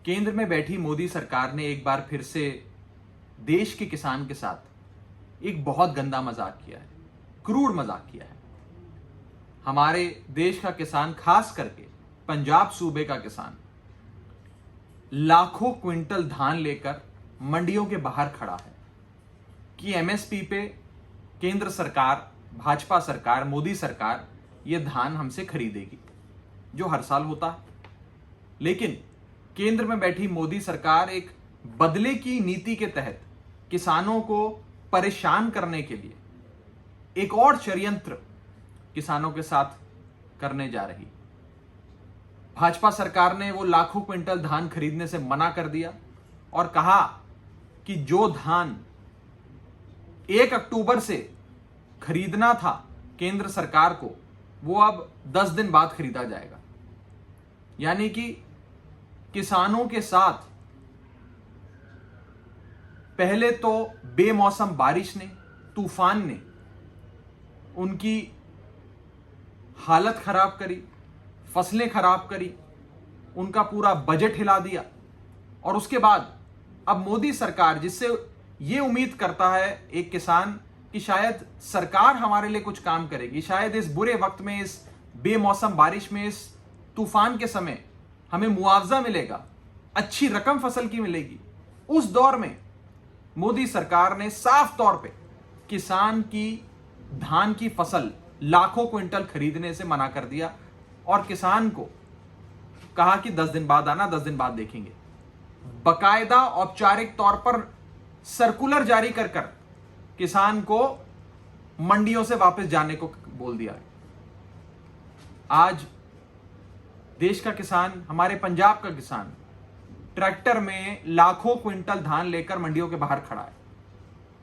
केंद्र में बैठी मोदी सरकार ने एक बार फिर से देश के किसान के साथ एक बहुत गंदा मजाक किया है, क्रूर मजाक किया है। हमारे देश का किसान, खास करके पंजाब सूबे का किसान, लाखों क्विंटल धान लेकर मंडियों के बाहर खड़ा है कि एमएसपी पे केंद्र सरकार, भाजपा सरकार, मोदी सरकार यह धान हमसे खरीदेगी, जो हर साल होता है। लेकिन केंद्र में बैठी मोदी सरकार एक बदले की नीति के तहत किसानों को परेशान करने के लिए एक और षड्यंत्र किसानों के साथ करने जा रही। भाजपा सरकार ने वो लाखों क्विंटल धान खरीदने से मना कर दिया और कहा कि जो धान 1 अक्टूबर से खरीदना था केंद्र सरकार को, वो अब 10 दिन बाद खरीदा जाएगा। यानी कि किसानों के साथ पहले तो बेमौसम बारिश ने, तूफान ने उनकी हालत खराब करी, फसलें खराब करी, उनका पूरा बजट हिला दिया। और उसके बाद अब मोदी सरकार, जिससे ये उम्मीद करता है एक किसान कि शायद सरकार हमारे लिए कुछ काम करेगी, शायद इस बुरे वक्त में, इस बेमौसम बारिश में, इस तूफान के समय हमें मुआवजा मिलेगा, अच्छी रकम फसल की मिलेगी, उस दौर में मोदी सरकार ने साफ तौर पे किसान की धान की फसल लाखों क्विंटल खरीदने से मना कर दिया और किसान को कहा कि 10 दिन बाद आना, 10 दिन बाद देखेंगे। बकायदा औपचारिक तौर पर सर्कुलर जारी कर किसान को मंडियों से वापस जाने को बोल दिया। आज देश का किसान, हमारे पंजाब का किसान, ट्रैक्टर में लाखों क्विंटल धान लेकर मंडियों के बाहर खड़ा है।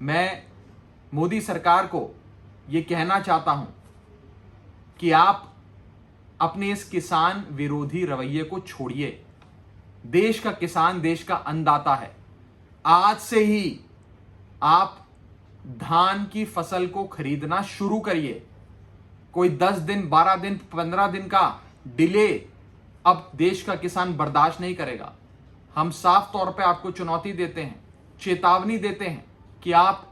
मैं मोदी सरकार को यह कहना चाहता हूं कि आप अपने इस किसान विरोधी रवैये को छोड़िए। देश का किसान देश का अन्नदाता है। आज से ही आप धान की फसल को खरीदना शुरू करिए। कोई 10 दिन, 12 दिन, 15 दिन का डिले अब देश का किसान बर्दाश्त नहीं करेगा। हम साफ तौर पे आपको चुनौती देते हैं, चेतावनी देते हैं कि आप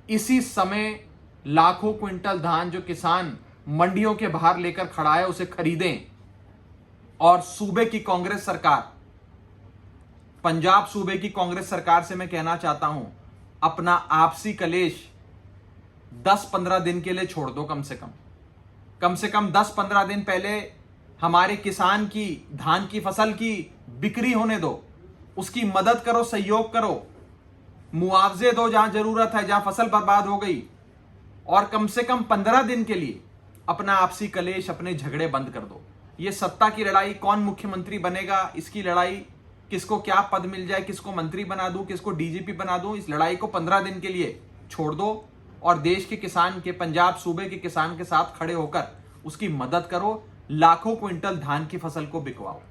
इसी समय लाखों क्विंटल धान जो किसान मंडियों के बाहर लेकर खड़ा है उसे खरीदें। और सूबे की कांग्रेस सरकार, पंजाब सूबे की कांग्रेस सरकार से मैं कहना चाहता हूं, अपना आपसी कलेश 10-15 दिन के लिए छोड़ दो। कम से कम 10-15 दिन पहले हमारे किसान की धान की फसल की बिक्री होने दो, उसकी मदद करो, सहयोग करो, मुआवजे दो जहां जरूरत है, जहां फसल बर्बाद हो गई। और कम से कम 15 दिन के लिए अपना आपसी कलेश, अपने झगड़े बंद कर दो। ये सत्ता की लड़ाई, कौन मुख्यमंत्री बनेगा, इसकी लड़ाई, किसको क्या पद मिल जाए, किसको मंत्री बना दूं, किसको डीजीपी बना दूं, इस लड़ाई को 15 दिन के लिए छोड़ दो और देश के किसान के, पंजाब सूबे के किसान के साथ खड़े होकर उसकी मदद करो। लाखों क्विंटल धान की फसल को बिकवाओ।